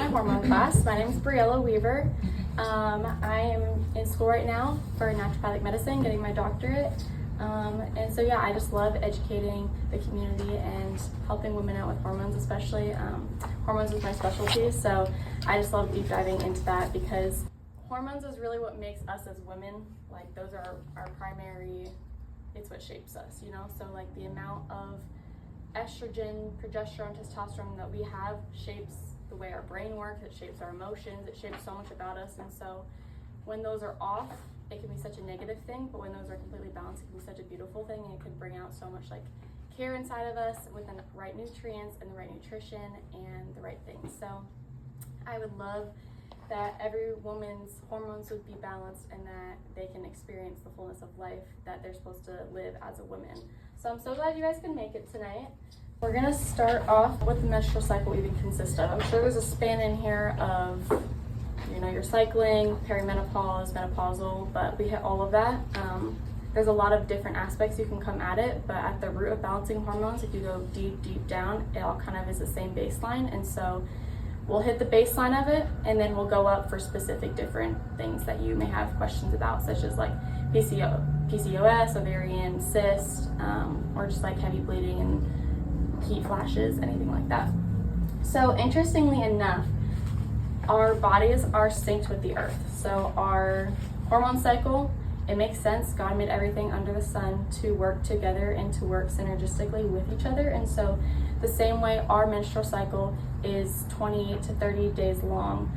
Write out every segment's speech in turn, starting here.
hormone class. My name is Briella Weaver. I am in school right now for naturopathic medicine, getting my doctorate. And so yeah, I just love educating the community and helping women out with hormones, especially. Hormones is my specialty, so I just love deep diving into that because hormones is really what makes us as women, like those are our primary, it's what shapes us, you know? So like the amount of estrogen, progesterone, testosterone that we have shapes the way our brain works, it shapes our emotions, it shapes so much about us. And so when those are off, it can be such a negative thing, but when those are completely balanced, it can be such a beautiful thing, and it could bring out so much like care inside of us with the right nutrients and the right nutrition and the right things. So I would love that every woman's hormones would be balanced and that they can experience the fullness of life that they're supposed to live as a woman. So I'm so glad you guys can make it tonight. We're gonna start off with the menstrual cycle even consists of. I'm sure there's a span in here of, you know, your cycling, perimenopause, menopausal, but we hit all of that. There's a lot of different aspects you can come at it, but at the root of balancing hormones, if you go deep down, it all kind of is the same baseline. And so we'll hit the baseline of it, and then we'll go up for specific different things that you may have questions about, such as like PCOS, ovarian cyst, or just like heavy bleeding and heat flashes, anything like that. So interestingly enough, our bodies are synced with the earth. So our hormone cycle, it makes sense. God made everything under the sun to work together and to work synergistically with each other. And so the same way our menstrual cycle is 28 to 30 days long,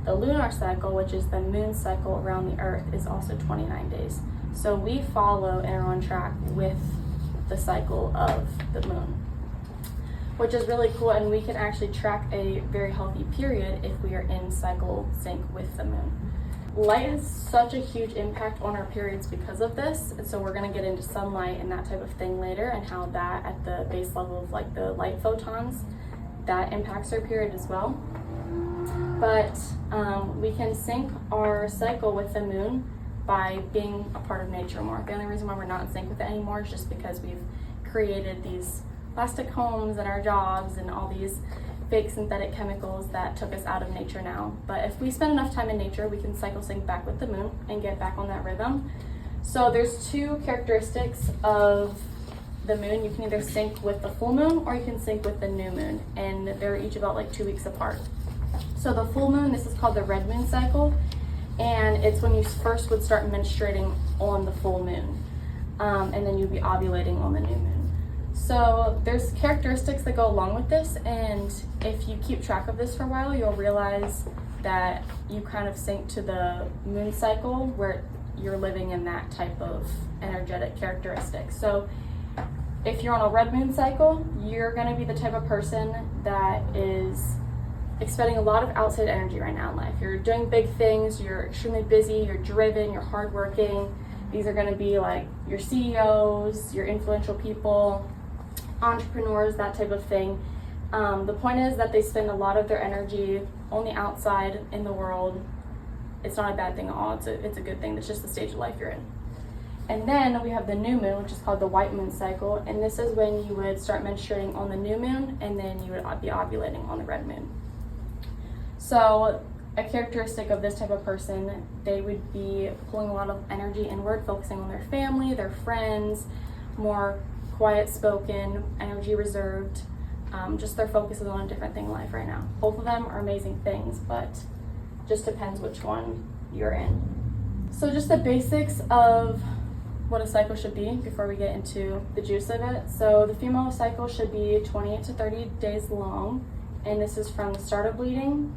the lunar cycle, which is the moon cycle around the earth, is also 29 days. So we follow and are on track with the cycle of the moon, which is really cool, and we can actually track a very healthy period if we are in cycle sync with the moon. Light has such a huge impact on our periods because of this, and so we're going to get into sunlight and that type of thing later, and how that at the base level of like the light photons, that impacts our period as well. But we can sync our cycle with the moon by being a part of nature more. The only reason why we're not in sync with it anymore is just because we've created these plastic homes and our jobs and all these fake synthetic chemicals that took us out of nature now. But if we spend enough time in nature, we can cycle sync back with the moon and get back on that rhythm. So there's two characteristics of the moon. You can either sync with the full moon or you can sync with the new moon, and they're each about like 2 weeks apart. So the full moon, this is called the red moon cycle, and it's when you first would start menstruating on the full moon, and then you'd be ovulating on the new moon. So there's characteristics that go along with this, and if you keep track of this for a while, you'll realize that you kind of sync to the moon cycle where you're living in that type of energetic characteristic. So if you're on a red moon cycle, you're going to be the type of person that is expending a lot of outside energy right now in life. You're doing big things, you're extremely busy, you're driven, you're hardworking. These are going to be like your CEOs, your influential people, entrepreneurs, that type of thing. The point is that they spend a lot of their energy on the outside in the world. It's not a bad thing at all. It's a good thing. It's just the stage of life you're in. And then we have the new moon, which is called the white moon cycle. And this is when you would start menstruating on the new moon, and then you would be ovulating on the red moon. So a characteristic of this type of person, they would be pulling a lot of energy inward, focusing on their family, their friends, more quiet spoken, energy reserved. Just their focus is on a different thing in life right now. Both of them are amazing things, but just depends which one you're in. So just the basics of what a cycle should be before we get into the juice of it. So the female cycle should be 28 to 30 days long, and this is from the start of bleeding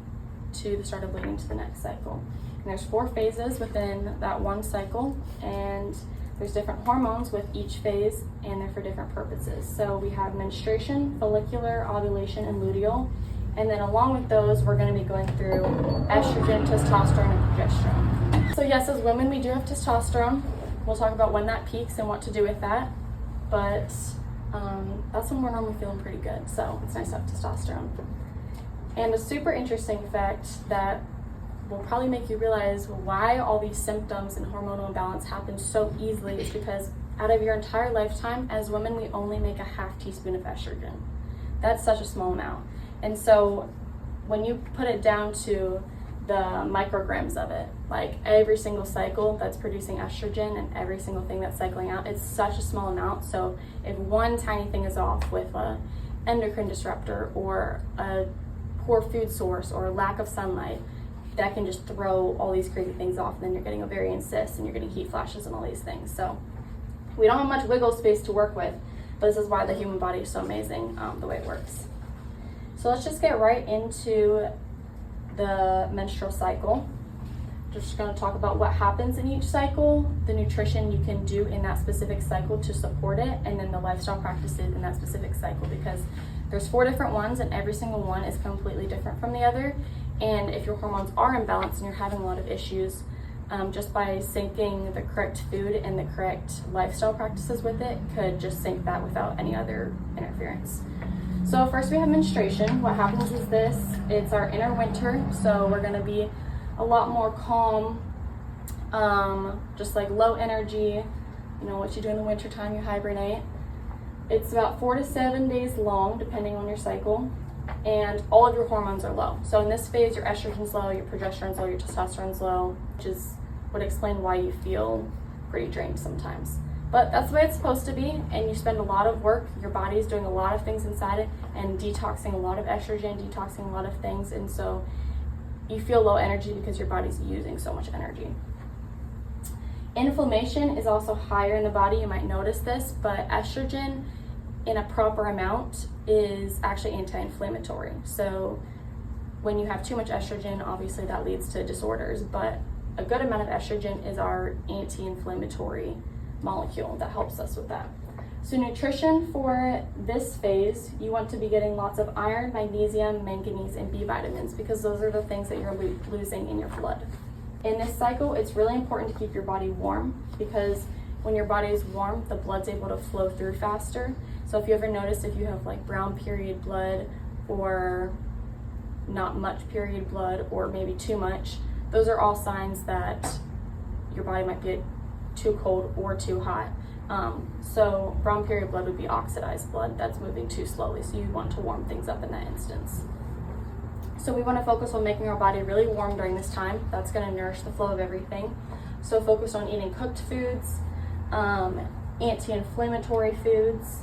to the start of bleeding to the next cycle. And there's 4 phases within that one cycle, and there's different hormones with each phase, and they're for different purposes. So we have menstruation, follicular, ovulation, and luteal. And then along with those, we're going to be going through estrogen, testosterone, and progesterone. So yes, as women, we do have testosterone. We'll talk about when that peaks and what to do with that. But that's when we're normally feeling pretty good. So it's nice to have testosterone. And a super interesting fact that will probably make you realize why all these symptoms and hormonal imbalance happen so easily is because out of your entire lifetime, as women, we only make a half teaspoon of estrogen. That's such a small amount. And so when you put it down to the micrograms of it, like every single cycle that's producing estrogen and every single thing that's cycling out, it's such a small amount. So if one tiny thing is off with a endocrine disruptor or a poor food source or lack of sunlight, that can just throw all these crazy things off, and then you're getting ovarian cysts and you're getting heat flashes and all these things. So we don't have much wiggle space to work with, but this is why the human body is so amazing, the way it works. So let's just get right into the menstrual cycle. Just going to talk about what happens in each cycle, the nutrition you can do in that specific cycle to support it, and then the lifestyle practices in that specific cycle, because there's 4 different ones and every single one is completely different from the other. And if your hormones are imbalanced and you're having a lot of issues, just by syncing the correct food and the correct lifestyle practices with it could just sync that without any other interference. So first we have menstruation. What happens is it's our inner winter, so we're going to be a lot more calm, just like low energy. You know what you do in the winter time, you hibernate. It's about 4 to 7 days long, depending on your cycle, and all of your hormones are low. So in this phase, your estrogen's low, your progesterone's low, your testosterone's low, which would explain why you feel pretty drained sometimes. But that's the way it's supposed to be, and you spend a lot of work, your body is doing a lot of things inside it, and detoxing a lot of estrogen, detoxing a lot of things, and so you feel low energy because your body's using so much energy. Inflammation is also higher in the body. You might notice this, but estrogen in a proper amount is actually anti-inflammatory. So when you have too much estrogen, obviously that leads to disorders, but a good amount of estrogen is our anti-inflammatory molecule that helps us with that. So nutrition for this phase, you want to be getting lots of iron, magnesium, manganese, and B vitamins, because those are the things that you're losing in your blood. In this cycle, it's really important to keep your body warm, because when your body is warm, the blood's able to flow through faster. So if you ever notice, if you have like brown period blood or not much period blood or maybe too much, those are all signs that your body might be too cold or too hot. So brown period blood would be oxidized blood that's moving too slowly, so you want to warm things up in that instance. So we want to focus on making our body really warm during this time. That's going to nourish the flow of everything. So focus on eating cooked foods, anti-inflammatory foods.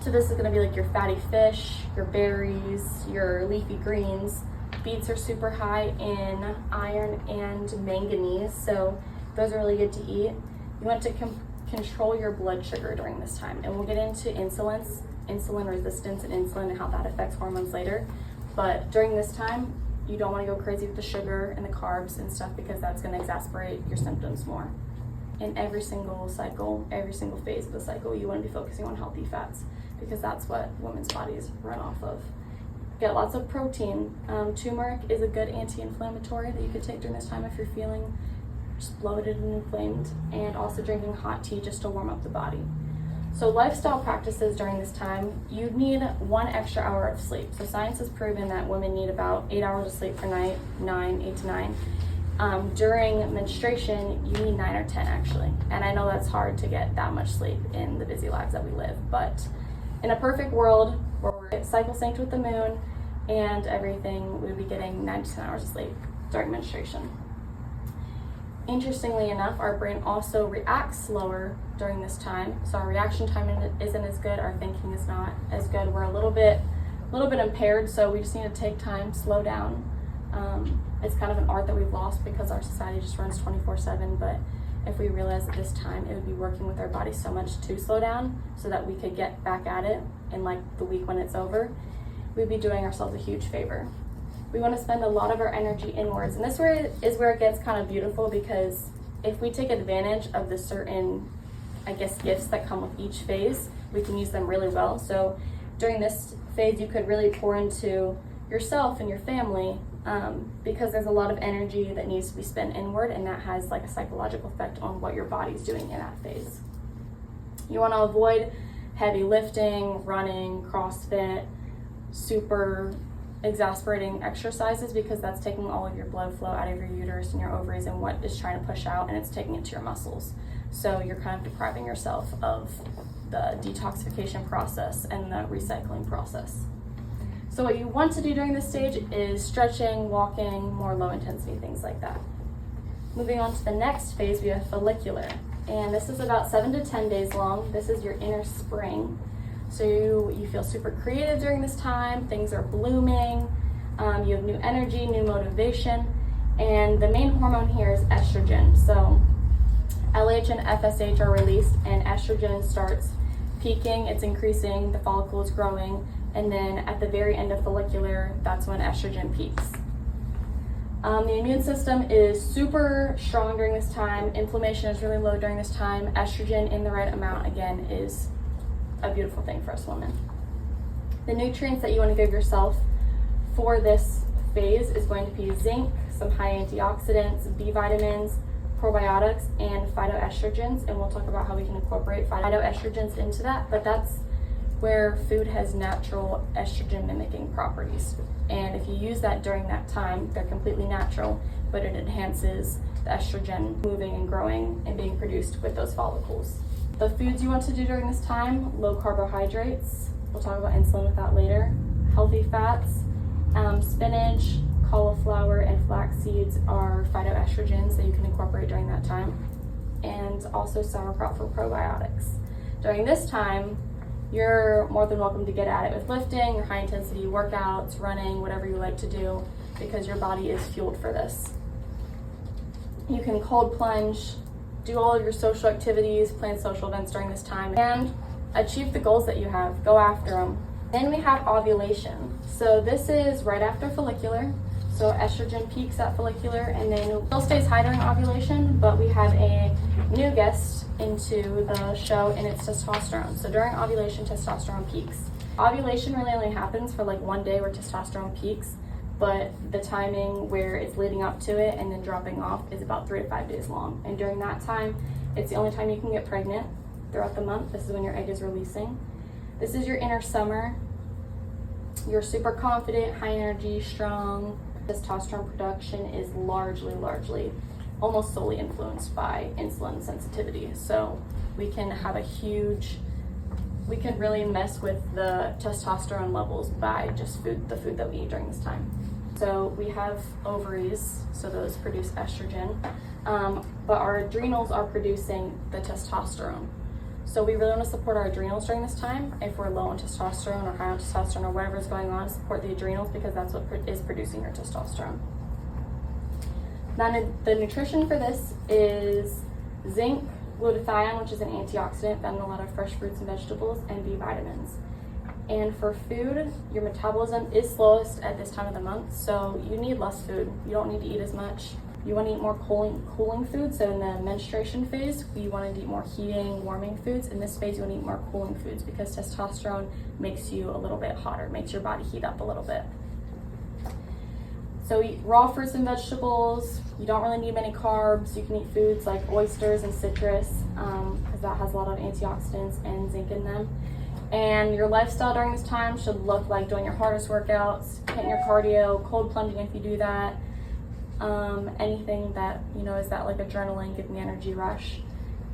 So this is going to be like your fatty fish, your berries, your leafy greens. Beets are super high in iron and manganese, so those are really good to eat. You want to control your blood sugar during this time, and we'll get into insulin resistance and insulin and how that affects hormones later. But during this time, you don't want to go crazy with the sugar and the carbs and stuff, because that's going to exacerbate your symptoms more. In every single cycle, every single phase of the cycle, you want to be focusing on healthy fats, because that's what women's bodies run off of. Get lots of protein. Turmeric is a good anti-inflammatory that you could take during this time if you're feeling just bloated and inflamed, and also drinking hot tea just to warm up the body. So lifestyle practices during this time, you need 1 extra hour of sleep. So science has proven that women need about 8 hours of sleep per night, 8 to 9. During menstruation, you need 9 or 10 actually. And I know that's hard to get that much sleep in the busy lives that we live, but in a perfect world where we're cycle synced with the moon and everything, we would be getting 9 to 10 hours of sleep during menstruation. Interestingly enough, our brain also reacts slower during this time. So our reaction time isn't as good, our thinking is not as good. We're a little bit impaired, so we just need to take time, slow down. It's kind of an art that we've lost because our society just runs 24/7, but if we realize at this time, it would be working with our body so much to slow down so that we could get back at it in like the week when it's over, we'd be doing ourselves a huge favor. We want to spend a lot of our energy inwards, and this is where it gets kind of beautiful, because if we take advantage of the certain, gifts that come with each phase, we can use them really well. So during this phase, you could really pour into yourself and your family, because there's a lot of energy that needs to be spent inward, and that has like a psychological effect on what your body's doing in that phase. You want to avoid heavy lifting, running, CrossFit, super exasperating exercises, because that's taking all of your blood flow out of your uterus and your ovaries and what is trying to push out, and it's taking it to your muscles. So you're kind of depriving yourself of the detoxification process and the recycling process. So what you want to do during this stage is stretching, walking, more low intensity, things like that. Moving on to the next phase, we have follicular. And this is about 7 to 10 days long. This is your inner spring. So you feel super creative during this time, things are blooming, you have new energy, new motivation, and the main hormone here is estrogen. So LH and FSH are released and estrogen starts peaking, it's increasing, the follicle is growing, and then at the very end of follicular, that's when estrogen peaks. The immune system is super strong during this time, inflammation is really low during this time, estrogen in the right amount, again, is a beautiful thing for us women. The nutrients that you want to give yourself for this phase is going to be zinc, some high antioxidants, B vitamins, probiotics, and phytoestrogens, and we'll talk about how we can incorporate phytoestrogens into that, but that's where food has natural estrogen mimicking properties. And if you use that during that time, they're completely natural, but it enhances the estrogen moving and growing and being produced with those follicles. The foods you want to do during this time, low carbohydrates, we'll talk about insulin with that later, healthy fats, spinach, cauliflower, and flax seeds are phytoestrogens that you can incorporate during that time, and also sauerkraut for probiotics. During this time, you're more than welcome to get at it with lifting, your high intensity workouts, running, whatever you like to do, because your body is fueled for this. You can cold plunge, do all of your social activities, plan social events during this time, and achieve the goals that you have, go after them. Then we have ovulation. So this is right after follicular. So estrogen peaks at follicular and then it still stays high during ovulation, but we have a new guest into the show and it's testosterone. So during ovulation, testosterone peaks. Ovulation really only happens for like 1 day where testosterone peaks, but the timing where it's leading up to it and then dropping off is about 3 to 5 days long. And during that time, it's the only time you can get pregnant throughout the month. This is when your egg is releasing. This is your inner summer. You're super confident, high energy, strong. Testosterone production is largely, almost solely influenced by insulin sensitivity. So we can really mess with the testosterone levels by just the food that we eat during this time. So we have ovaries, so those produce estrogen, but our adrenals are producing the testosterone. So we really want to support our adrenals during this time. If we're low on testosterone or high on testosterone or whatever is going on, support the adrenals because that's what is producing your testosterone. Now the nutrition for this is zinc, glutathione, which is an antioxidant found in a lot of fresh fruits and vegetables, and B vitamins. And for food, your metabolism is slowest at this time of the month, so you need less food. You don't need to eat as much. You want to eat more cooling foods. So in the menstruation phase, you want to eat more heating, warming foods. In this phase, you want to eat more cooling foods because testosterone makes you a little bit hotter, makes your body heat up a little bit. So eat raw fruits and vegetables. You don't really need many carbs. You can eat foods like oysters and citrus because that has a lot of antioxidants and zinc in them. And your lifestyle during this time should look like doing your hardest workouts, hitting your cardio, cold plunging if you do that. Anything that, is that like adrenaline, give me energy rush.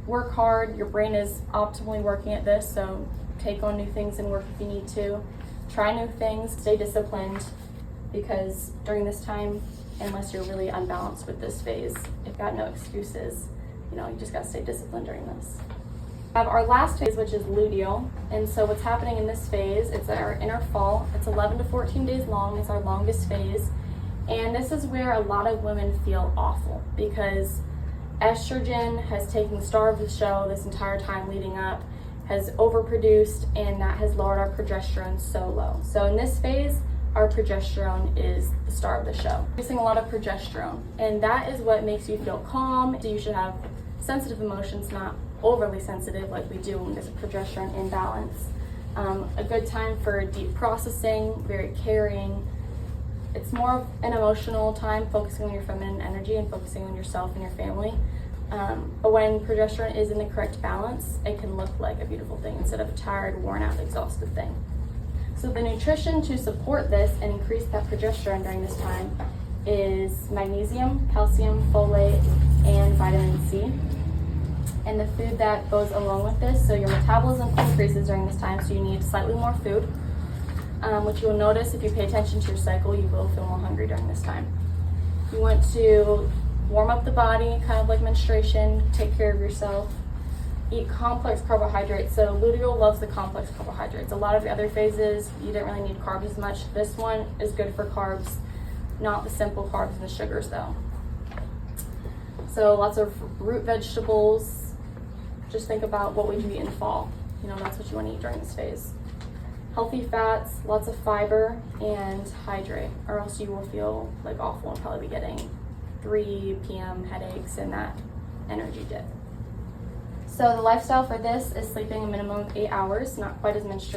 Work hard, your brain is optimally working at this, so take on new things and work if you need to. Try new things, stay disciplined, because during this time, unless you're really unbalanced with this phase, you've got no excuses. You just gotta stay disciplined during this. We have our last phase, which is luteal, and so what's happening in this phase, it's our inner fall. It's 11 to 14 days long, it's our longest phase. And this is where a lot of women feel awful because estrogen has taken the star of the show this entire time leading up, has overproduced, and that has lowered our progesterone so low. So in this phase, our progesterone is the star of the show. Producing a lot of progesterone, and that is what makes you feel calm. So you should have sensitive emotions, not overly sensitive like we do when there's a progesterone imbalance. A good time for deep processing, very caring. It's more of an emotional time, focusing on your feminine energy and focusing on yourself and your family. But when progesterone is in the correct balance, it can look like a beautiful thing instead of a tired, worn out, exhausted thing. So the nutrition to support this and increase that progesterone during this time is magnesium, calcium, folate, and vitamin C. And the food that goes along with this, so your metabolism increases during this time, so you need slightly more food. which you will notice if you pay attention to your cycle, you will feel more hungry during this time. You want to warm up the body, kind of like menstruation, take care of yourself. Eat complex carbohydrates. So luteal loves the complex carbohydrates. A lot of the other phases, you don't really need carbs as much. This one is good for carbs, not the simple carbs and the sugars though. So lots of root vegetables. Just think about what would you eat in the fall. You know, that's what you want to eat during this phase. Healthy fats, lots of fiber, and hydrate, or else you will feel like awful and probably be getting 3 p.m. headaches and that energy dip. So the lifestyle for this is sleeping a minimum of 8 hours, not quite as much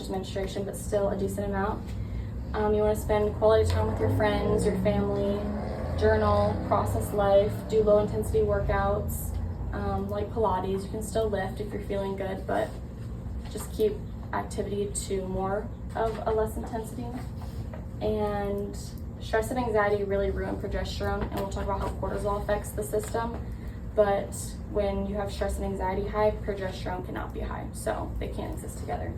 as menstruation, but still a decent amount. You want to spend quality time with your friends, your family, journal, process life, do low intensity workouts, like Pilates. You can still lift if you're feeling good, but just keep activity to more of a less intensity. And stress and anxiety really ruin progesterone, and we'll talk about how cortisol affects the system. But when you have stress and anxiety high, progesterone cannot be high, so they can't exist together.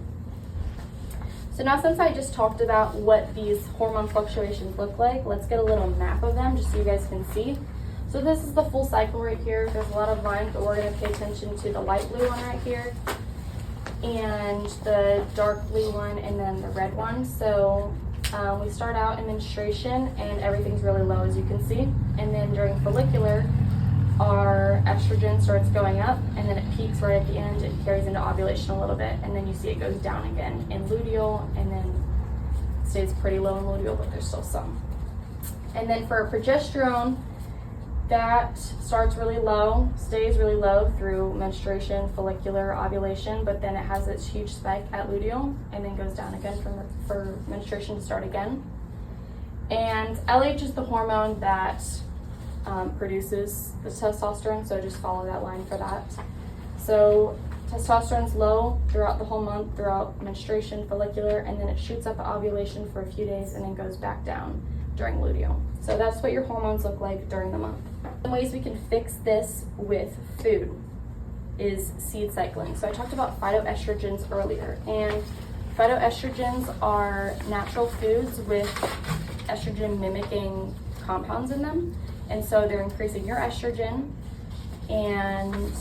So now, since I just talked about what these hormone fluctuations look like, let's get a little map of them just so you guys can see. So this is the full cycle right here. There's a lot of lines, but we're going to pay attention to the light blue one right here, and the dark blue one, and then the red one. So we start out in menstruation and everything's really low, as you can see, and then during follicular our estrogen starts going up, and then it peaks right at the end and carries into ovulation a little bit, and then you see it goes down again in luteal, and then stays pretty low in luteal, but there's still some. And then for progesterone, that starts really low, stays really low through menstruation, follicular, ovulation, but then it has its huge spike at luteal and then goes down again for menstruation to start again. And LH is the hormone that produces the testosterone, so just follow that line for that. So testosterone's low throughout the whole month, throughout menstruation, follicular, and then it shoots up at ovulation for a few days and then goes back down during luteal. So that's what your hormones look like during the month. Some ways we can fix this with food is seed cycling. So I talked about phytoestrogens earlier, and phytoestrogens are natural foods with estrogen mimicking compounds in them, and so they're increasing your estrogen and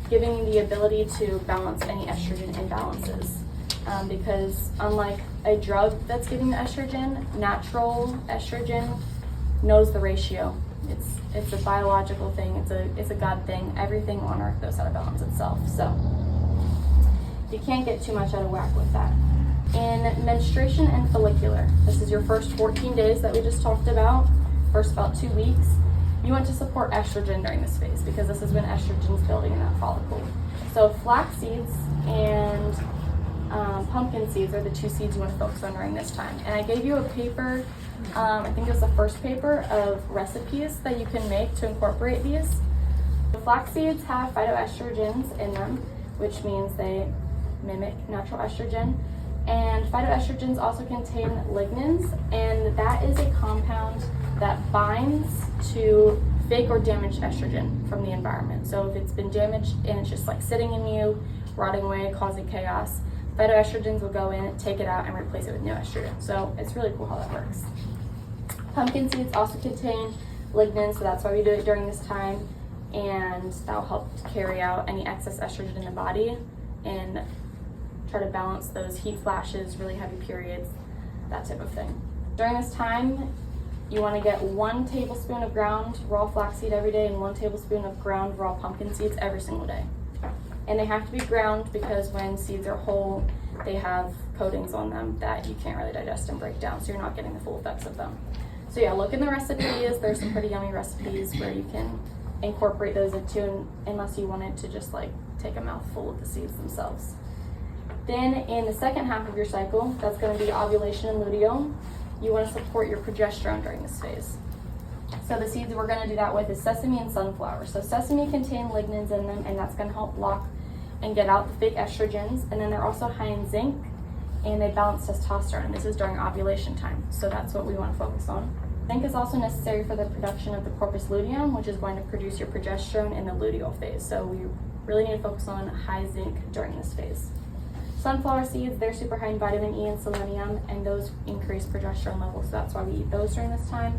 giving you the ability to balance any estrogen imbalances. Because unlike a drug that's giving you estrogen, natural estrogen knows the ratio. It's a biological thing. It's a God thing. Everything on earth knows how to balance itself. So you can't get too much out of whack with that. In menstruation and follicular, this is your first 14 days that we just talked about, first about 2 weeks. You want to support estrogen during this phase because this is when estrogen is building in that follicle. So flax seeds and pumpkin seeds are the 2 seeds you want to focus on during this time. And I gave you a paper, I think it was the first paper, of recipes that you can make to incorporate these. The flax seeds have phytoestrogens in them, which means they mimic natural estrogen. And phytoestrogens also contain lignans, and that is a compound that binds to fake or damaged estrogen from the environment. So if it's been damaged and it's just like sitting in you, rotting away, causing chaos, phytoestrogens will go in, take it out, and replace it with new estrogen. So it's really cool how that works. Pumpkin seeds also contain lignans, so that's why we do it during this time, and that will help to carry out any excess estrogen in the body and try to balance those heat flashes, really heavy periods, that type of thing. During this time, you want to get 1 tablespoon of ground raw flaxseed every day and 1 tablespoon of ground raw pumpkin seeds every single day. And they have to be ground because when seeds are whole, they have coatings on them that you can't really digest and break down, so you're not getting the full effects of them. So yeah, look in the recipes. There's some pretty yummy recipes where you can incorporate those into, unless you wanted to just like take a mouthful of the seeds themselves. Then in the second half of your cycle, that's going to be ovulation and luteal. You want to support your progesterone during this phase. So the seeds we're going to do that with is sesame and sunflower. So sesame contain lignans in them, and that's going to help block and get out the fake estrogens. And then they're also high in zinc, and they balance testosterone. This is during ovulation time, so that's what we want to focus on. Zinc is also necessary for the production of the corpus luteum, which is going to produce your progesterone in the luteal phase. So we really need to focus on high zinc during this phase. Sunflower seeds, they're super high in vitamin E and selenium, and those increase progesterone levels, so that's why we eat those during this time.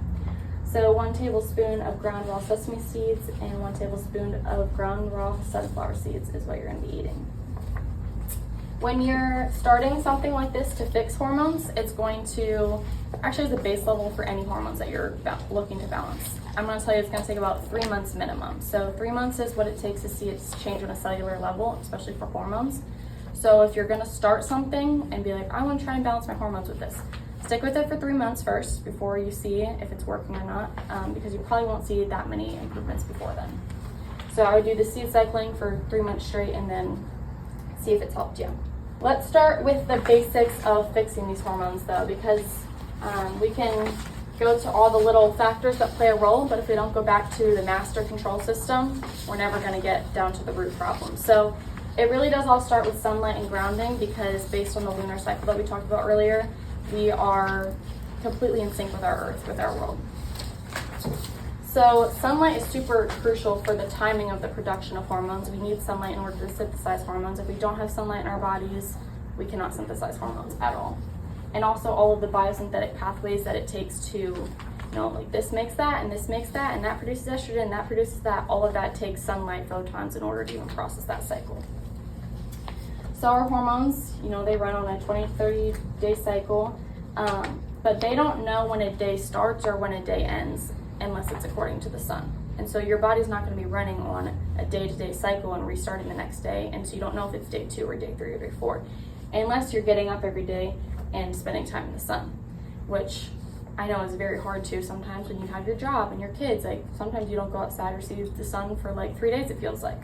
So 1 tablespoon of ground raw sesame seeds and 1 tablespoon of ground raw sunflower seeds is what you're going to be eating. When you're starting something like this to fix hormones, it's going to, actually as a base level for any hormones that you're looking to balance, I'm going to tell you it's going to take about 3 months minimum. So 3 months is what it takes to see it change on a cellular level, especially for hormones. So if you're going to start something and be like, I want to try and balance my hormones with this, stick with it for 3 months first before you see if it's working or not, because you probably won't see that many improvements before then. So I would do the seed cycling for 3 months straight and then see if it's helped you. Let's start with the basics of fixing these hormones though, because we can go to all the little factors that play a role, but if we don't go back to the master control system, we're never going to get down to the root problem. So it really does all start with sunlight and grounding, because based on the lunar cycle that we talked about earlier, we are completely in sync with our earth, with our world. So sunlight is super crucial for the timing of the production of hormones. We need sunlight in order to synthesize hormones. If we don't have sunlight in our bodies, we cannot synthesize hormones at all. And also all of the biosynthetic pathways that it takes to, like this makes that, and this makes that, and that produces estrogen, and that produces that. All of that takes sunlight photons in order to even process that cycle. So our hormones, they run on a 20 to 30 day cycle, but they don't know when a day starts or when a day ends unless it's according to the sun. And so your body's not going to be running on a day-to-day cycle and restarting the next day, and so you don't know if it's day 2 or day 3 or day 4, unless you're getting up every day and spending time in the sun, which I know is very hard to sometimes when you have your job and your kids. Like sometimes you don't go outside or see the sun for like 3 days, it feels like.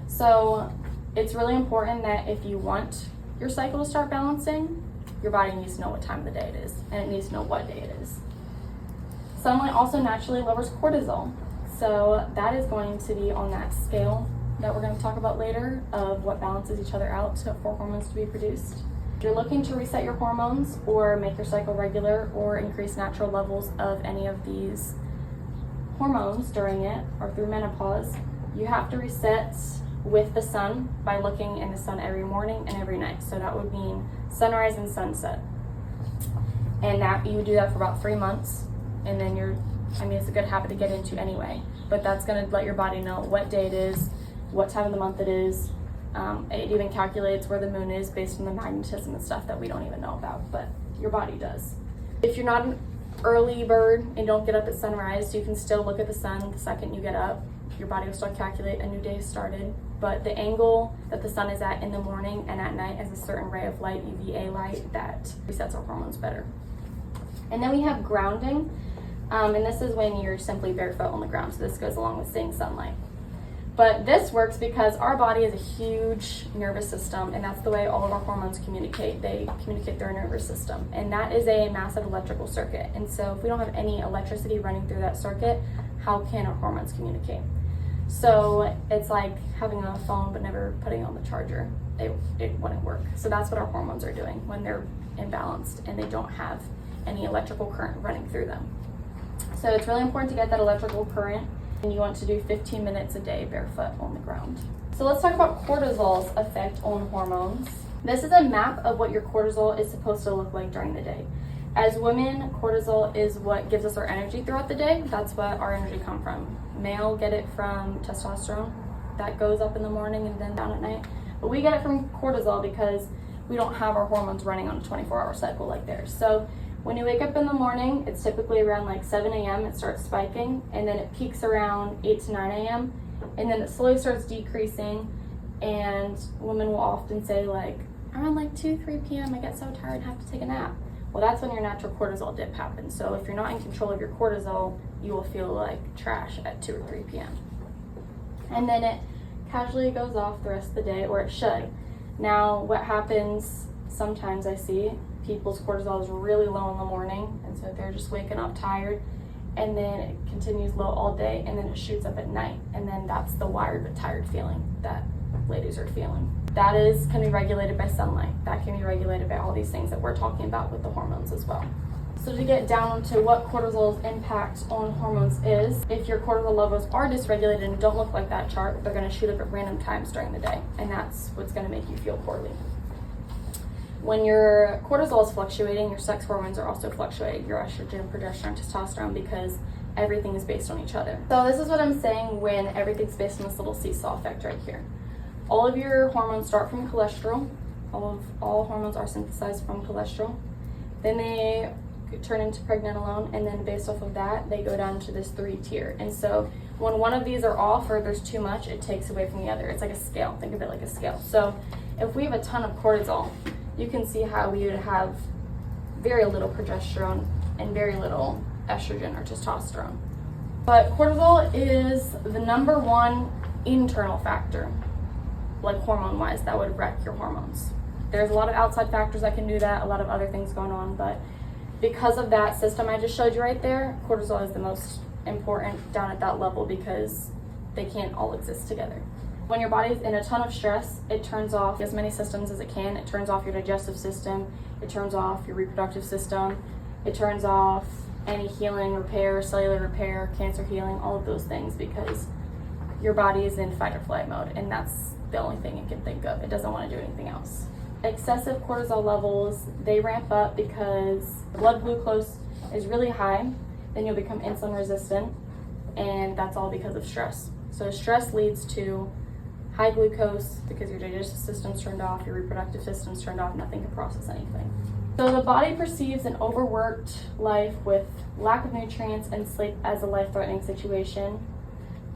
So it's really important that if you want your cycle to start balancing, your body needs to know what time of the day it is, and it needs to know what day it is. Sunlight also naturally lowers cortisol, so that is going to be on that scale that we're going to talk about later of what balances each other out for hormones to be produced. If you're looking to reset your hormones or make your cycle regular or increase natural levels of any of these hormones during it or through menopause, you have to reset with the sun by looking in the sun every morning and every night. So that would mean sunrise and sunset. And that you do that for about 3 months, and then it's a good habit to get into anyway, but that's going to let your body know what day it is, what time of the month it is. It even calculates where the moon is based on the magnetism and stuff that we don't even know about, but your body does. If you're not an early bird and don't get up at sunrise, you can still look at the sun the second you get up. Your body will start calculate a new day started, but the angle that the sun is at in the morning and at night has a certain ray of light, UVA light, that resets our hormones better. And then we have grounding, and this is when you're simply barefoot on the ground, so this goes along with seeing sunlight. But this works because our body is a huge nervous system, and that's the way all of our hormones communicate. They communicate through our nervous system, and that is a massive electrical circuit. And so if we don't have any electricity running through that circuit, how can our hormones communicate? So it's like having a phone but never putting it on the charger. It wouldn't work. So that's what our hormones are doing when they're imbalanced and they don't have any electrical current running through them. So it's really important to get that electrical current, and you want to do 15 minutes a day barefoot on the ground. So let's talk about cortisol's effect on hormones. This is a map of what your cortisol is supposed to look like during the day. As women, cortisol is what gives us our energy throughout the day. That's what our energy comes from. Male get it from testosterone. That goes up in the morning and then down at night. But we get it from cortisol because we don't have our hormones running on a 24-hour cycle like theirs. So when you wake up in the morning, it's typically around like 7 a.m. it starts spiking, and then it peaks around 8 to 9 a.m. and then it slowly starts decreasing, and women will often say like, around like 2, 3 p.m. I get so tired and have to take a nap. Well, that's when your natural cortisol dip happens. So if you're not in control of your cortisol, you will feel like trash at 2 or 3 p.m. And then it casually goes off the rest of the day, or it should. Now, what happens sometimes I see people's cortisol is really low in the morning, and so they're just waking up tired, and then it continues low all day, and then it shoots up at night, and then that's the wired but tired feeling that ladies are feeling. That can be regulated by sunlight. That can be regulated by all these things that we're talking about with the hormones as well. So to get down to what cortisol's impact on hormones is, if your cortisol levels are dysregulated and don't look like that chart, they're going to shoot up at random times during the day, and that's what's going to make you feel poorly. When your cortisol is fluctuating, your sex hormones are also fluctuating, your estrogen, progesterone, testosterone, because everything is based on each other. So this is what I'm saying when everything's based on this little seesaw effect right here. All of your hormones start from cholesterol. All hormones are synthesized from cholesterol. Then they turn into pregnenolone, and then based off of that, they go down to this 3-tier. And so when one of these are off or there's too much, it takes away from the other. It's like a scale. Think of it like a scale. So if we have a ton of cortisol, you can see how we would have very little progesterone and very little estrogen or testosterone. But cortisol is the number one internal factor, like hormone-wise, that would wreck your hormones. There's a lot of outside factors that can do that, a lot of other things going on, but because of that system I just showed you right there, cortisol is the most important down at that level because they can't all exist together. When your body's in a ton of stress, it turns off as many systems as it can. It turns off your digestive system, it turns off your reproductive system, it turns off any healing, repair, cellular repair, cancer healing, all of those things, because your body is in fight or flight mode, and that's the only thing it can think of. It doesn't want to do anything else. Excessive cortisol levels, they ramp up because blood glucose is really high, then you'll become insulin resistant, and that's all because of stress. So stress leads to high glucose because your digestive system's turned off, your reproductive system's turned off, nothing can process anything. So the body perceives an overworked life with lack of nutrients and sleep as a life-threatening situation.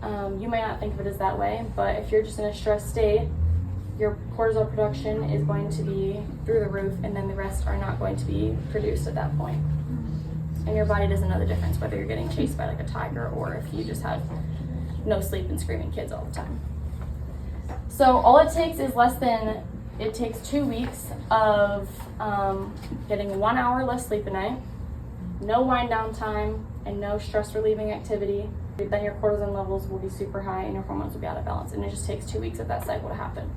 You may not think of it as that way, but if you're just in a stressed state, your cortisol production is going to be through the roof, and then the rest are not going to be produced at that point. And your body doesn't know the difference whether you're getting chased by like a tiger or if you just have no sleep and screaming kids all the time. So all it takes is it takes 2 weeks of getting 1 hour less sleep a night, no wind down time, and no stress relieving activity. Then your cortisol levels will be super high and your hormones will be out of balance, and it just takes 2 weeks of that cycle to happen.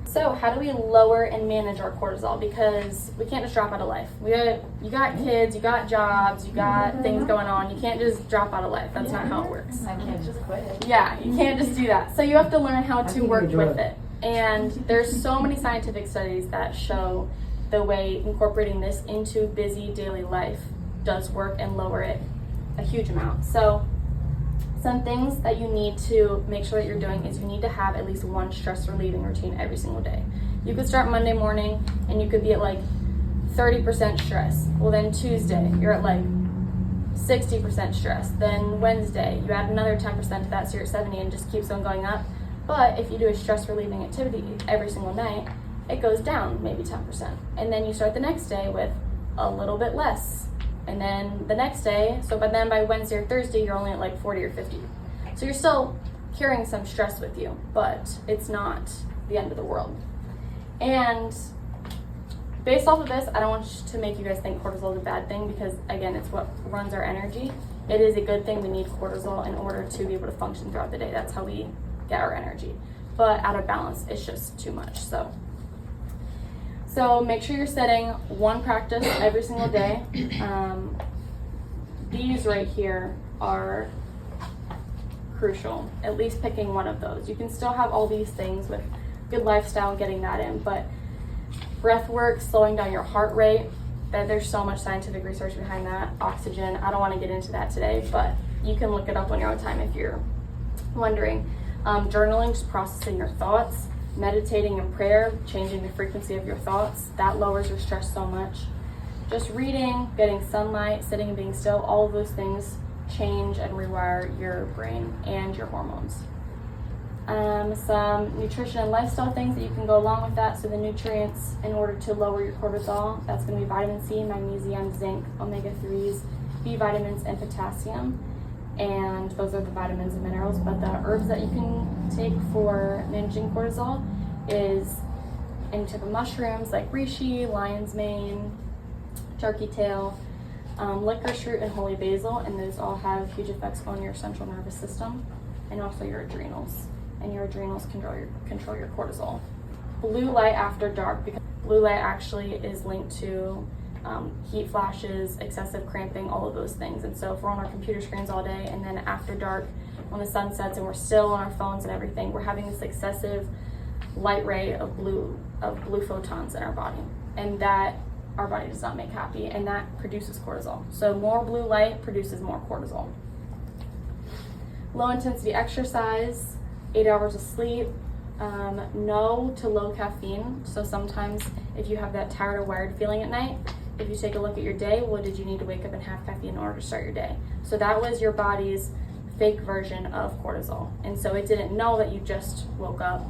So how do we lower and manage our cortisol? Because we can't just drop out of life. You got kids, you got jobs, you got things going on. You can't just drop out of life. That's not how it works. I can't just quit. Yeah, you can't just do that. So you have to learn how to work with it. And there's so many scientific studies that show the way incorporating this into busy daily life does work and lower it a huge amount. So some things that you need to make sure that you're doing is you need to have at least one stress relieving routine every single day. You could start Monday morning and you could be at like 30% stress. Well, then Tuesday you're at like 60% stress. Then Wednesday you add another 10% to that, so you're at 70, and just keeps on going up. But if you do a stress relieving activity every single night, it goes down maybe 10%. And then you start the next day with a little bit less. And then the next day, so by Wednesday or Thursday, you're only at like 40 or 50. So you're still carrying some stress with you, but it's not the end of the world. And based off of this, I don't want to make you guys think cortisol is a bad thing, because again, it's what runs our energy. It is a good thing. We need cortisol in order to be able to function throughout the day. That's how we get our energy. But out of balance, it's just too much. So make sure you're setting one practice every single day. These right here are crucial, at least picking one of those. You can still have all these things with good lifestyle, getting that in, but breath work, slowing down your heart rate, there's so much scientific research behind that. Oxygen, I don't want to get into that today, but you can look it up on your own time if you're wondering. Journaling, just processing your thoughts. Meditating and prayer, changing the frequency of your thoughts, that lowers your stress so much. Just reading, getting sunlight, sitting and being still, all of those things change and rewire your brain and your hormones. Some nutrition and lifestyle things that you can go along with that. So the nutrients in order to lower your cortisol, that's going to be vitamin C, magnesium, zinc, omega-3s, B vitamins, and potassium. And those are the vitamins and minerals. But the herbs that you can take for managing cortisol is any type of mushrooms like reishi, lion's mane, turkey tail, licorice root, and holy basil. And those all have huge effects on your central nervous system and also your adrenals. And your adrenals control your cortisol. Blue light after dark, because blue light actually is linked to heat flashes, excessive cramping, all of those things. And so if we're on our computer screens all day, and then after dark, when the sun sets and we're still on our phones and everything, we're having this excessive light ray of blue photons in our body, and that our body does not make happy, and that produces cortisol. So more blue light produces more cortisol. Low intensity exercise, 8 hours of sleep, no to low caffeine. So sometimes if you have that tired or wired feeling at night, if you take a look at your day, well, did you need to wake up and have caffeine in order to start your day? So that was your body's fake version of cortisol. And so it didn't know that you just woke up.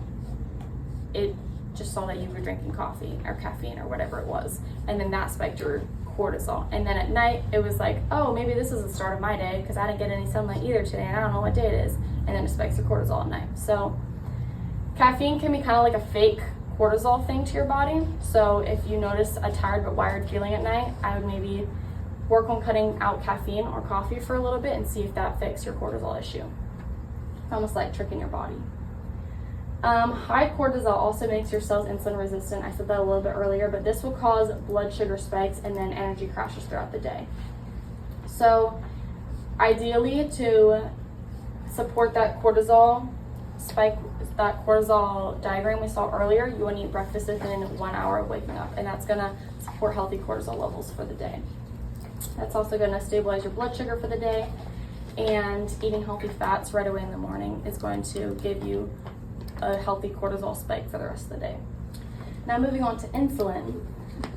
It just saw that you were drinking coffee or caffeine or whatever it was. And then that spiked your cortisol. And then at night, it was like, oh, maybe this is the start of my day because I didn't get any sunlight either today and I don't know what day it is. And then it spikes your cortisol at night. So caffeine can be kind of like a fake cortisol thing to your body. So if you notice a tired but wired feeling at night, I would maybe work on cutting out caffeine or coffee for a little bit and see if that fixes your cortisol issue. Almost like tricking your body. High cortisol also makes your cells insulin resistant. I said that a little bit earlier, but this will cause blood sugar spikes and then energy crashes throughout the day. So ideally, to support that cortisol spike, that cortisol diagram we saw earlier, you want to eat breakfast within 1 hour of waking up, and that's going to support healthy cortisol levels for the day. That's also going to stabilize your blood sugar for the day, and eating healthy fats right away in the morning is going to give you a healthy cortisol spike for the rest of the day. Now moving on to insulin.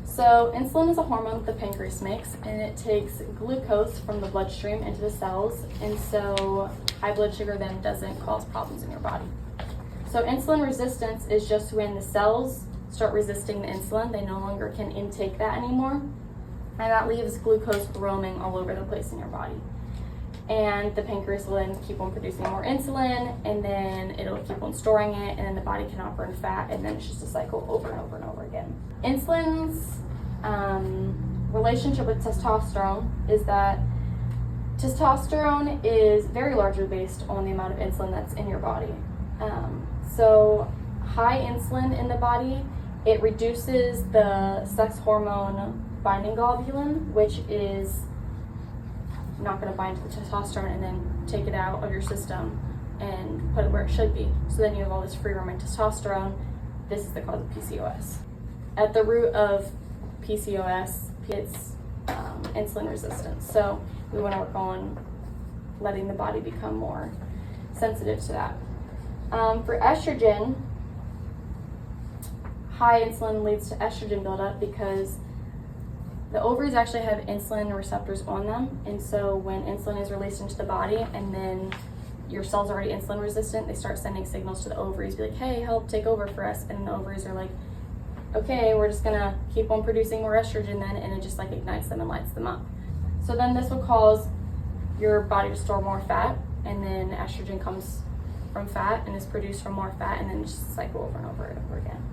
So insulin is a hormone that the pancreas makes, and it takes glucose from the bloodstream into the cells, and so high blood sugar then doesn't cause problems in your body. So insulin resistance is just when the cells start resisting the insulin. They no longer can intake that anymore, and that leaves glucose roaming all over the place in your body. And the pancreas will then keep on producing more insulin, and then it'll keep on storing it, and then the body cannot burn fat, and then it's just a cycle over and over and over again. Insulin's relationship with testosterone is that testosterone is very largely based on the amount of insulin that's in your body. So high insulin in the body, it reduces the sex hormone binding globulin, which is not going to bind to the testosterone and then take it out of your system and put it where it should be. So then you have all this free roaming testosterone. This is the cause of PCOS. At the root of PCOS, it's insulin resistance. So we want to work on letting the body become more sensitive to that. For estrogen, high insulin leads to estrogen buildup because the ovaries actually have insulin receptors on them, and so when insulin is released into the body and then your cells are already insulin resistant, they start sending signals to the ovaries, be like, hey, help take over for us, and the ovaries are like, okay, we're just gonna keep on producing more estrogen then, and it just like ignites them and lights them up. So then this will cause your body to store more fat, and then estrogen comes from fat and is produced from more fat, and then just cycle over and over and over again.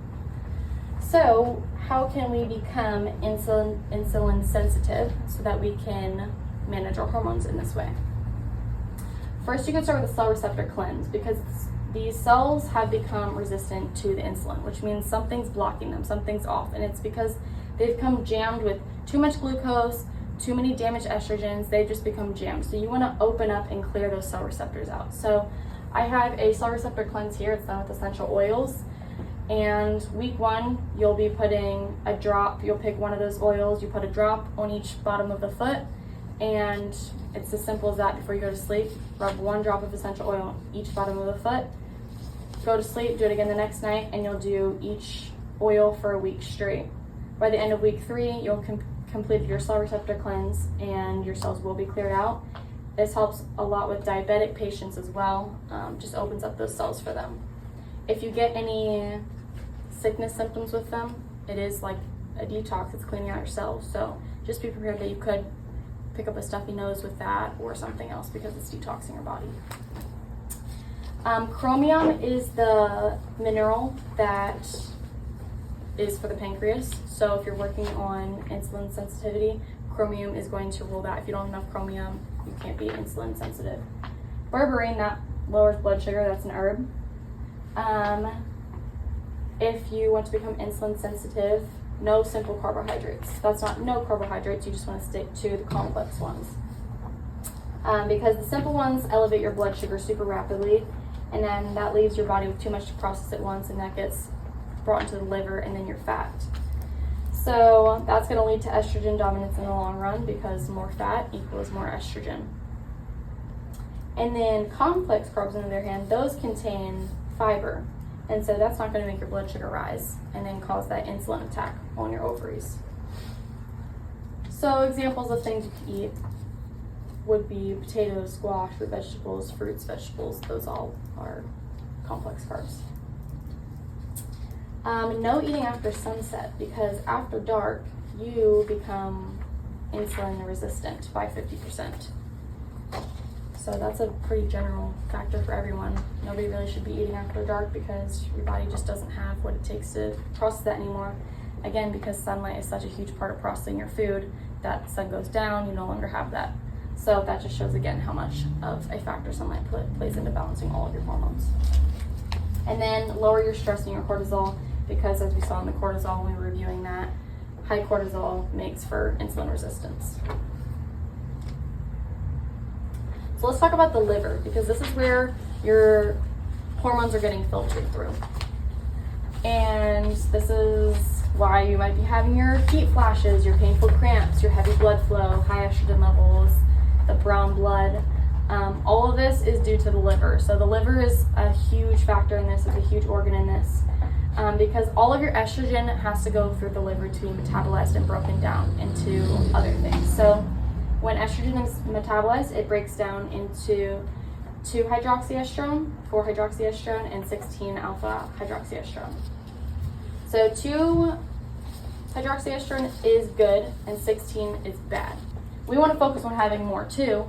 So how can we become insulin sensitive so that we can manage our hormones in this way? First, you can start with a cell receptor cleanse, because these cells have become resistant to the insulin, which means something's blocking them, something's off, and it's because they've become jammed with too much glucose, too many damaged estrogens. They've just become jammed. So you want to open up and clear those cell receptors out. So I have a cell receptor cleanse here. It's done with essential oils. And week 1, you'll be putting a drop. You'll pick one of those oils. You put a drop on each bottom of the foot, and it's as simple as that. Before you go to sleep, rub 1 drop of essential oil on each bottom of the foot. Go to sleep, do it again the next night, and you'll do each oil for a week straight. By the end of week 3, you'll complete your cell receptor cleanse, and your cells will be cleared out. This helps a lot with diabetic patients as well. Just opens up those cells for them. If you get any sickness symptoms with them, it is like a detox. It's cleaning out your cells. So just be prepared that you could pick up a stuffy nose with that or something else, because it's detoxing your body. Chromium is the mineral that is for the pancreas. So if you're working on insulin sensitivity, chromium is going to rule that. If you don't have enough chromium, you can't be insulin sensitive. Berberine, that lowers blood sugar. That's an herb. If you want to become insulin sensitive, no simple carbohydrates. That's not no carbohydrates, you just want to stick to the complex ones. Because the simple ones elevate your blood sugar super rapidly, and then that leaves your body with too much to process at once, and that gets brought into the liver and then your fat. So that's going to lead to estrogen dominance in the long run, because more fat equals more estrogen. And then complex carbs, on the other hand, those contain fiber. And so that's not going to make your blood sugar rise and then cause that insulin attack on your ovaries. So examples of things you could eat would be potatoes, squash, root vegetables, fruits, vegetables. Those all are complex carbs. No eating after sunset, because after dark, you become insulin resistant by 50%. So that's a pretty general factor for everyone. Nobody really should be eating after dark, because your body just doesn't have what it takes to process that anymore. Again, because sunlight is such a huge part of processing your food, that sun goes down, you no longer have that. So that just shows again how much of a factor sunlight plays into balancing all of your hormones. And then lower your stress and your cortisol, because as we saw in the cortisol when we were reviewing that, high cortisol makes for insulin resistance. So let's talk about the liver, because this is where your hormones are getting filtered through. And this is why you might be having your heat flashes, your painful cramps, your heavy blood flow, high estrogen levels, the brown blood. All of this is due to the liver. So the liver is a huge factor in this, it's a huge organ in this, because all of your estrogen has to go through the liver to be metabolized and broken down into other things. So when estrogen is metabolized, it breaks down into 2-hydroxyestrone, 4-hydroxyestrone, and 16-alpha-hydroxyestrone. So 2-hydroxyestrone is good and 16 is bad. We want to focus on having more 2,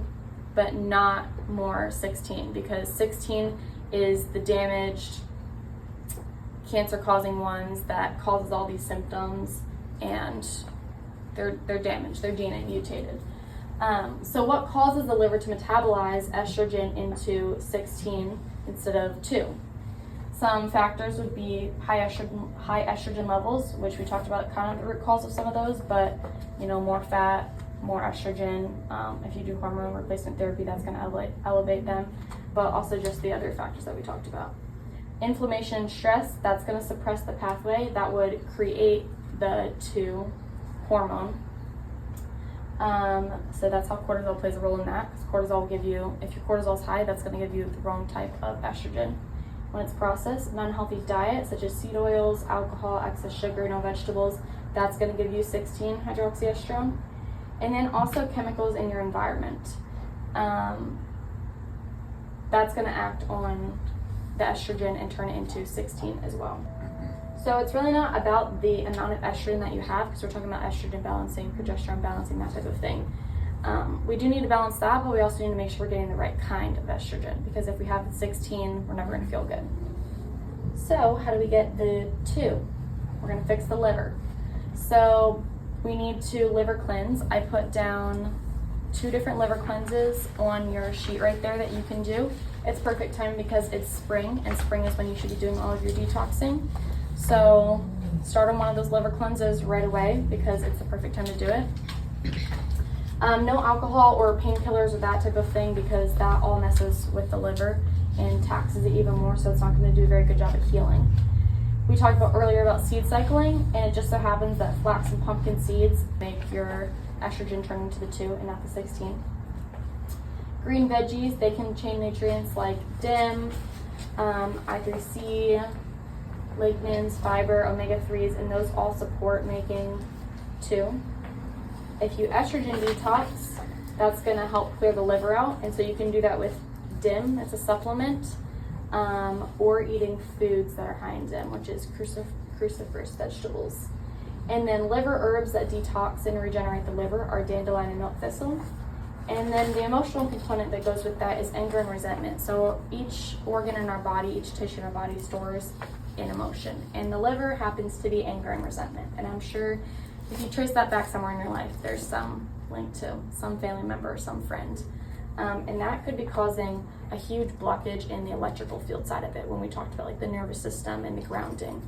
but not more 16, because 16 is the damaged, cancer-causing ones that causes all these symptoms, and they're damaged, they're DNA mutated. So what causes the liver to metabolize estrogen into 16 instead of 2? Some factors would be high estrogen levels, which we talked about kind of the root cause of some of those, but more fat, more estrogen. If you do hormone replacement therapy, that's going to elevate them, but also just the other factors that we talked about. Inflammation and stress, that's going to suppress the pathway that would create the 2 hormone. So that's how cortisol plays a role in that, because cortisol will give you, if your cortisol is high, that's going to give you the wrong type of estrogen. When it's processed, an unhealthy diet such as seed oils, alcohol, excess sugar, no vegetables, that's going to give you 16-hydroxyestrone. And then also chemicals in your environment. That's going to act on the estrogen and turn it into 16 as well. So it's really not about the amount of estrogen that you have, because we're talking about estrogen balancing, progesterone balancing, that type of thing. We do need to balance that, but we also need to make sure we're getting the right kind of estrogen, because if we have the 16, we're never going to feel good. So how do we get the 2? We're going to fix the liver. So we need to liver cleanse. I put down 2 different liver cleanses on your sheet right there that you can do. It's perfect time because it's spring, and spring is when you should be doing all of your detoxing. So start on one of those liver cleanses right away, because it's the perfect time to do it. No alcohol or painkillers or that type of thing, because that all messes with the liver and taxes it even more, so it's not going to do a very good job of healing. We talked about earlier about seed cycling, and it just so happens that flax and pumpkin seeds make your estrogen turn into the 2 and not the 16. Green veggies, they contain nutrients like DIM, I3C, lignans, fiber, omega-3s, and those all support making 2. If you estrogen detox, that's going to help clear the liver out, and so you can do that with DIM, it's a supplement, or eating foods that are high in DIM, which is cruciferous vegetables. And then liver herbs that detox and regenerate the liver are dandelion and milk thistle. And then the emotional component that goes with that is anger and resentment. So each organ in our body, each tissue in our body stores an emotion, and the liver happens to be anger and resentment. And I'm sure if you trace that back somewhere in your life, there's some link to some family member or some friend. And that could be causing a huge blockage in the electrical field side of it, when we talked about like the nervous system and the grounding.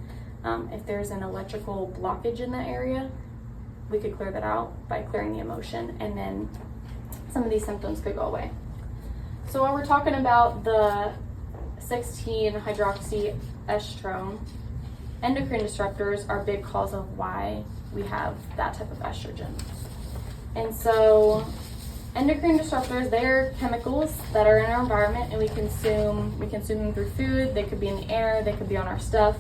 If there's an electrical blockage in that area, we could clear that out by clearing the emotion, and then some of these symptoms could go away. So while we're talking about the 16-hydroxyestrone, endocrine disruptors are a big cause of why we have that type of estrogen. And so endocrine disruptors, they're chemicals that are in our environment, and we consume them through food. They could be in the air, they could be on our stuff,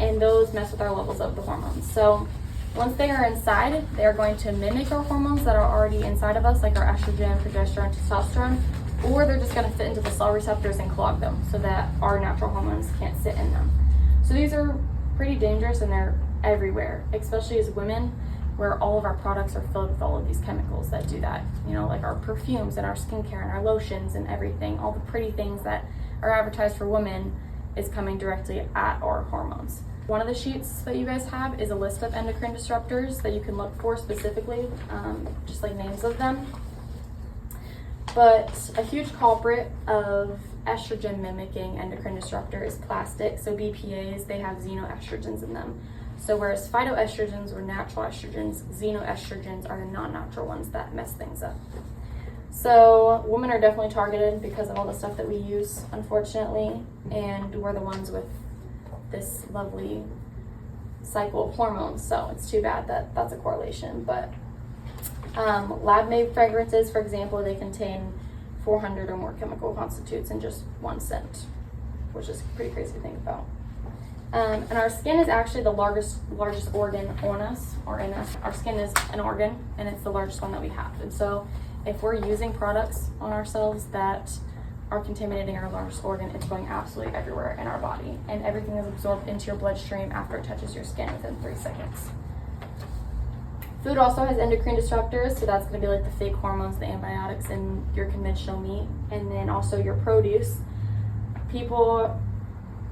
and those mess with our levels of the hormones. So once they are inside, they're going to mimic our hormones that are already inside of us, like our estrogen, progesterone, testosterone, or they're just going to fit into the cell receptors and clog them so that our natural hormones can't sit in them. So these are pretty dangerous, and they're everywhere, especially as women, where all of our products are filled with all of these chemicals that do that. You know, like our perfumes and our skincare and our lotions and everything, all the pretty things that are advertised for women is coming directly at our hormones. One of the sheets that you guys have is a list of endocrine disruptors that you can look for specifically, just like names of them. But a huge culprit of estrogen mimicking endocrine disruptor is plastic. So BPAs, they have xenoestrogens in them. So whereas phytoestrogens were natural estrogens, xenoestrogens are the non-natural ones that mess things up. So women are definitely targeted because of all the stuff that we use, unfortunately, and we're the ones with this lovely cycle of hormones. So it's too bad that that's a correlation. But lab-made fragrances, for example, they contain 400 or more chemical constitutes in just one scent, which is pretty crazy to think about. And our skin is actually the largest organ on us or in us. Our skin is an organ, and it's the largest one that we have. And so if we're using products on ourselves that are contaminating our largest organ, it's going absolutely everywhere in our body, and everything is absorbed into your bloodstream after it touches your skin within 3 seconds. Food also has endocrine disruptors, so that's going to be like the fake hormones, the antibiotics in your conventional meat, and then also your produce. People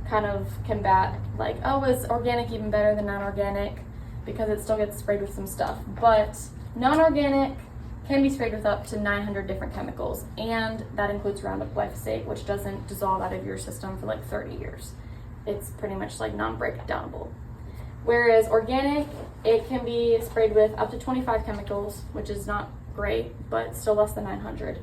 kind of combat like, oh, is organic even better than non-organic, because it still gets sprayed with some stuff. But non-organic can be sprayed with up to 900 different chemicals, and that includes Roundup glyphosate, which doesn't dissolve out of your system for like 30 years. It's pretty much like non-breakdownable. Whereas organic, it can be sprayed with up to 25 chemicals, which is not great, but still less than 900.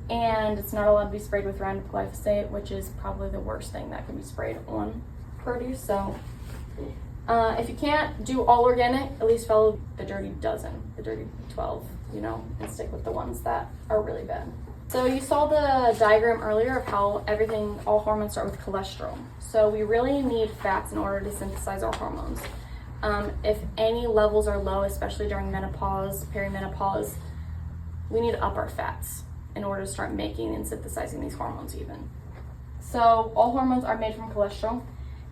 And it's not allowed to be sprayed with Roundup glyphosate, which is probably the worst thing that can be sprayed on produce. So if you can't do all organic, at least follow the dirty dozen, the dirty 12, and stick with the ones that are really bad. So you saw the diagram earlier of how all hormones start with cholesterol. So we really need fats in order to synthesize our hormones. If any levels are low, especially during menopause, perimenopause, we need to up our fats in order to start making and synthesizing these hormones even. So all hormones are made from cholesterol.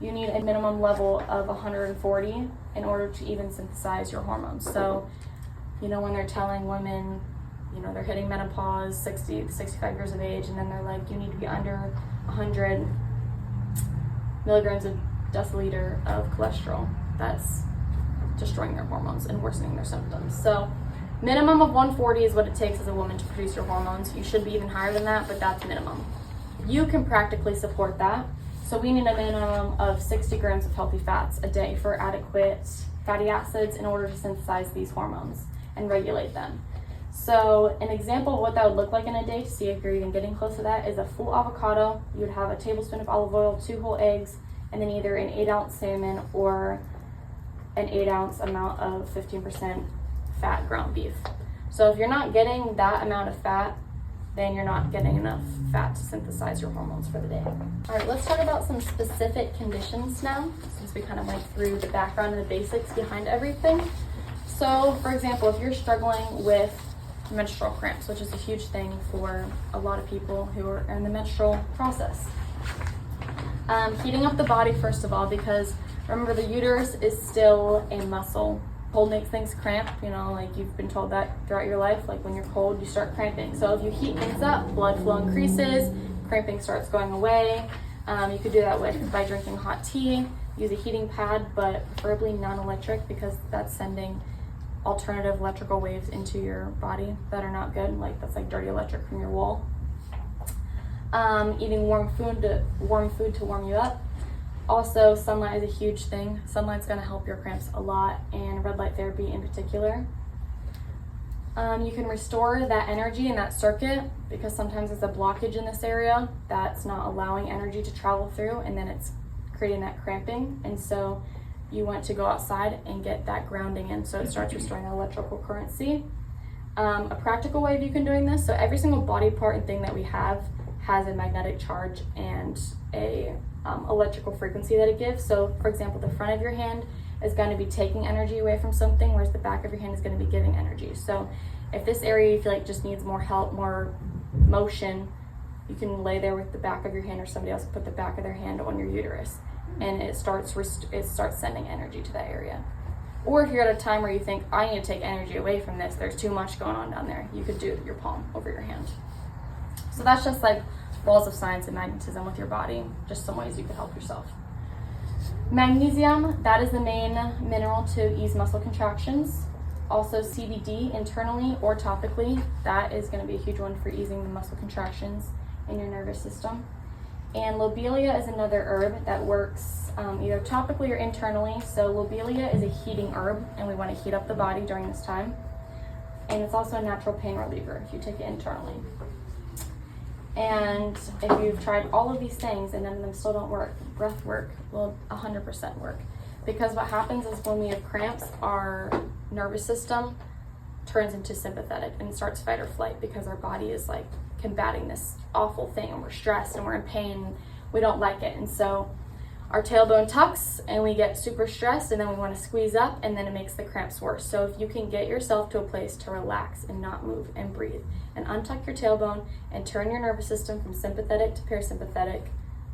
You need a minimum level of 140 in order to even synthesize your hormones. So, when they're telling women, they're hitting menopause, 60 to 65 years of age, and then they're like, you need to be under 100 milligrams a deciliter of cholesterol. That's destroying their hormones and worsening their symptoms. So minimum of 140 is what it takes as a woman to produce your hormones. You should be even higher than that, but that's minimum. You can practically support that. So we need a minimum of 60 grams of healthy fats a day for adequate fatty acids in order to synthesize these hormones and regulate them. So an example of what that would look like in a day to see if you're even getting close to that is a full avocado. You would have a tablespoon of olive oil, 2 whole eggs, and then either an 8-ounce salmon or an 8-ounce amount of 15% fat ground beef. So if you're not getting that amount of fat, then you're not getting enough fat to synthesize your hormones for the day. All right, let's talk about some specific conditions now, since we kind of went through the background and the basics behind everything. So for example, if you're struggling with menstrual cramps, which is a huge thing for a lot of people who are in the menstrual process. Heating up the body, first of all, because remember, the uterus is still a muscle. Cold makes things cramp, like you've been told that throughout your life, like when you're cold, you start cramping. So if you heat things up, blood flow increases, cramping starts going away. You could do that by drinking hot tea, use a heating pad, but preferably non-electric, because that's sending alternative electrical waves into your body that are not good, that's like dirty electric from your wool. Eating warm food to warm you up. Also, sunlight is a huge thing. Sunlight's gonna help your cramps a lot, and red light therapy in particular. You can restore that energy in that circuit because sometimes there's a blockage in this area that's not allowing energy to travel through, and then it's creating that cramping. And so you want to go outside and get that grounding in so it starts restoring the electrical currency. A practical way of you can doing this, so every single body part and thing that we have has a magnetic charge and a electrical frequency that it gives. So for example, the front of your hand is going to be taking energy away from something, whereas the back of your hand is going to be giving energy. So if this area you feel like just needs more help, more motion, you can lay there with the back of your hand, or somebody else put the back of their hand on your uterus, and it starts sending energy to that area. Or if you're at a time where you think, I need to take energy away from this, there's too much going on down there, you could do your palm over your hand. So that's just like balls of science and magnetism with your body, just some ways you could help yourself. Magnesium, that is the main mineral to ease muscle contractions. Also CBD internally or topically, that is going to be a huge one for easing the muscle contractions in your nervous system. And lobelia is another herb that works either topically or internally. So lobelia is a heating herb, and we want to heat up the body during this time. And it's also a natural pain reliever if you take it internally. And if you've tried all of these things and none of them still don't work, breath work will 100% work. Because what happens is when we have cramps, our nervous system turns into sympathetic and starts fight or flight because our body is like combating this awful thing, and we're stressed and we're in pain. We don't like it. And so our tailbone tucks and we get super stressed, and then we want to squeeze up, and then it makes the cramps worse. So if you can get yourself to a place to relax and not move and breathe and untuck your tailbone and turn your nervous system from sympathetic to parasympathetic,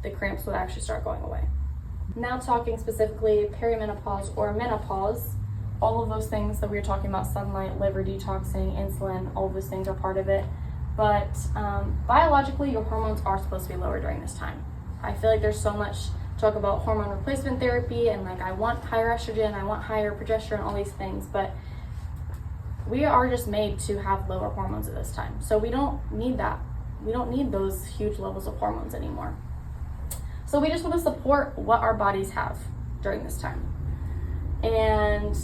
the cramps will actually start going away. Now talking specifically perimenopause or menopause, all of those things that we were talking about, sunlight, liver detoxing, insulin, all of those things are part of it. But biologically, your hormones are supposed to be lower during this time. I feel like there's so much talk about hormone replacement therapy and like I want higher estrogen, I want higher progesterone, all these things, but we are just made to have lower hormones at this time. So we don't need that. We don't need those huge levels of hormones anymore. So we just want to support what our bodies have during this time. And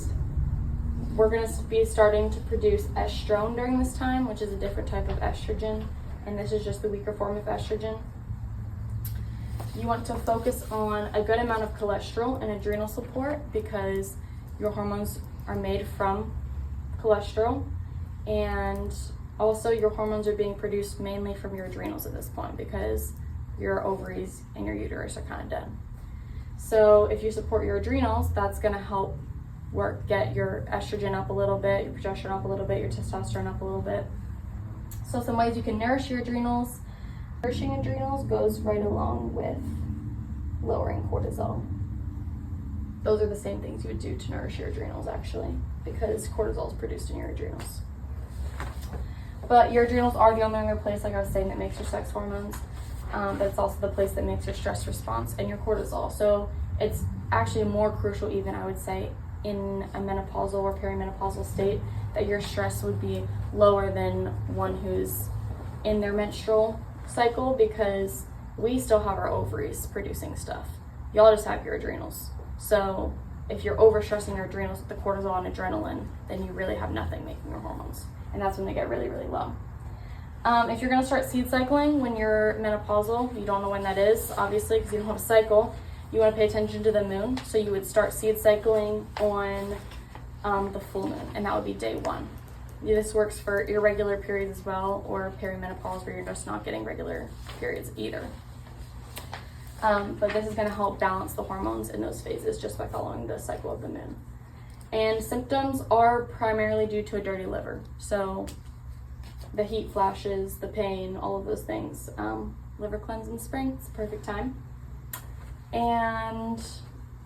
we're going to be starting to produce estrone during this time, which is a different type of estrogen, and this is just the weaker form of estrogen. You want to focus on a good amount of cholesterol and adrenal support because your hormones are made from cholesterol, and also your hormones are being produced mainly from your adrenals at this point because your ovaries and your uterus are kind of dead. So if you support your adrenals, that's going to help get your estrogen up a little bit, your progesterone up a little bit, your testosterone up a little bit. So some ways you can nourish your adrenals. Nourishing adrenals goes right along with lowering cortisol. Those are the same things you would do to nourish your adrenals actually, because cortisol is produced in your adrenals. But your adrenals are the only other place, like I was saying, that makes your sex hormones, but it's also the place that makes your stress response and your cortisol. So it's actually more crucial even, I would say, in a menopausal or perimenopausal state that your stress would be lower than one who's in their menstrual cycle, because we still have our ovaries producing stuff. Y'all just have your adrenals. So if you're overstressing your adrenals with the cortisol and adrenaline, then you really have nothing making your hormones. And that's when they get really, really low. If you're gonna start seed cycling when you're menopausal, you don't know when that is, obviously, because you don't have a cycle, you wanna pay attention to the moon. So you would start seed cycling on the full moon, and that would be day 1. This works for irregular periods as well, or perimenopause where you're just not getting regular periods either. But this is going to help balance the hormones in those phases just by following the cycle of the moon. And symptoms are primarily due to a dirty liver. So the heat flashes, the pain, all of those things. Liver cleanse in spring, it's a perfect time. And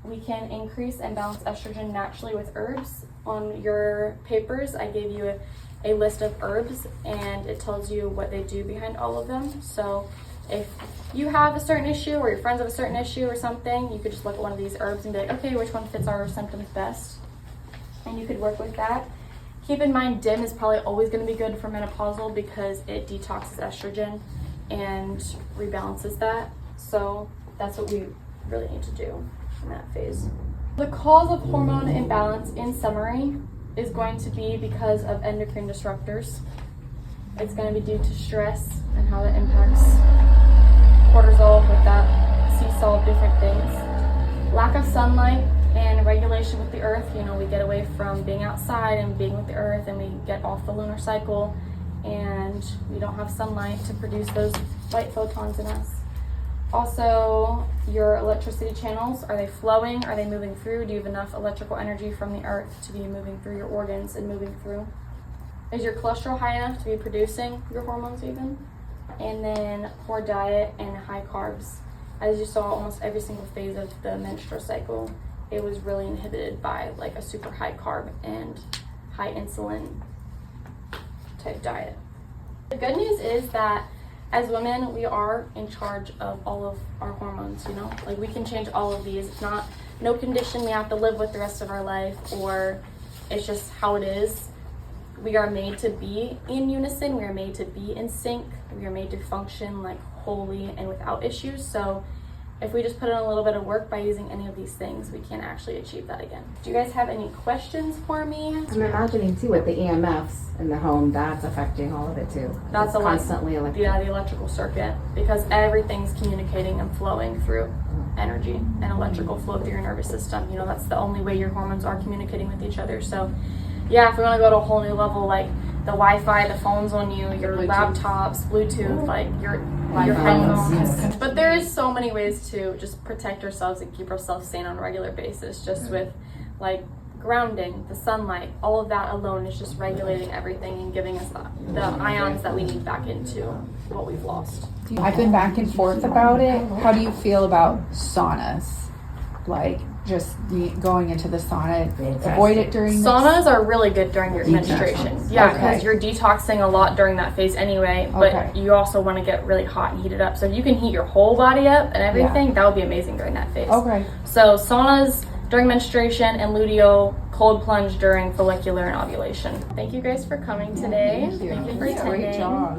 we can increase and balance estrogen naturally with herbs. On your papers, I gave you a list of herbs, and it tells you what they do behind all of them. So if you have a certain issue or your friends have a certain issue or something, you could just look at one of these herbs and be like, okay, which one fits our symptoms best? And you could work with that. Keep in mind, DIM is probably always going to be good for menopausal because it detoxes estrogen and rebalances that. So that's what we really need to do in that phase. The cause of hormone imbalance, in summary, is going to be because of endocrine disruptors. It's going to be due to stress and how that impacts cortisol with that seesaw of different things. Lack of sunlight and regulation with the earth. You know, we get away from being outside and being with the earth, and we get off the lunar cycle, and we don't have sunlight to produce those light photons in us. Also, your electricity channels, are they flowing? Are they moving through? Do you have enough electrical energy from the earth to be moving through your organs and moving through? Is your cholesterol high enough to be producing your hormones even? And then poor diet and high carbs. As you saw, almost every single phase of the menstrual cycle, it was really inhibited by like a super high carb and high insulin type diet. The good news is that as women, we are in charge of all of our hormones, you know? Like, we can change all of these. It's not no condition we have to live with the rest of our life, or it's just how it is. We are made to be in unison. We are made to be in sync. We are made to function like wholly and without issues. So if we just put in a little bit of work by using any of these things, we can actually achieve that again. Do you guys have any questions for me? I'm imagining too with the EMFs in the home, that's affecting all of it too. That's it's constantly electric. Yeah, the electrical circuit, because everything's communicating and flowing through energy and electrical flow through your nervous system. You know, that's the only way your hormones are communicating with each other. So yeah, if we want to go to a whole new level, like the Wi-Fi, the phones on you, your laptops, Bluetooth, like your headphones. But there is so many ways to just protect ourselves and keep ourselves sane on a regular basis, just with like grounding, the sunlight, all of that alone is just regulating everything and giving us the ions that we need back into what we've lost. I've been back and forth about it. How do you feel about saunas? Like just going into the sauna, avoid it during saunas are really good during your menstruation. Yeah, because you're detoxing a lot during that phase anyway, but you also want to get really hot and heat it up. So if you can heat your whole body up and everything, that would be amazing during that phase. So saunas during menstruation and luteal, cold plunge during follicular and ovulation. Thank you guys for coming today. Thank you for attending. Great job.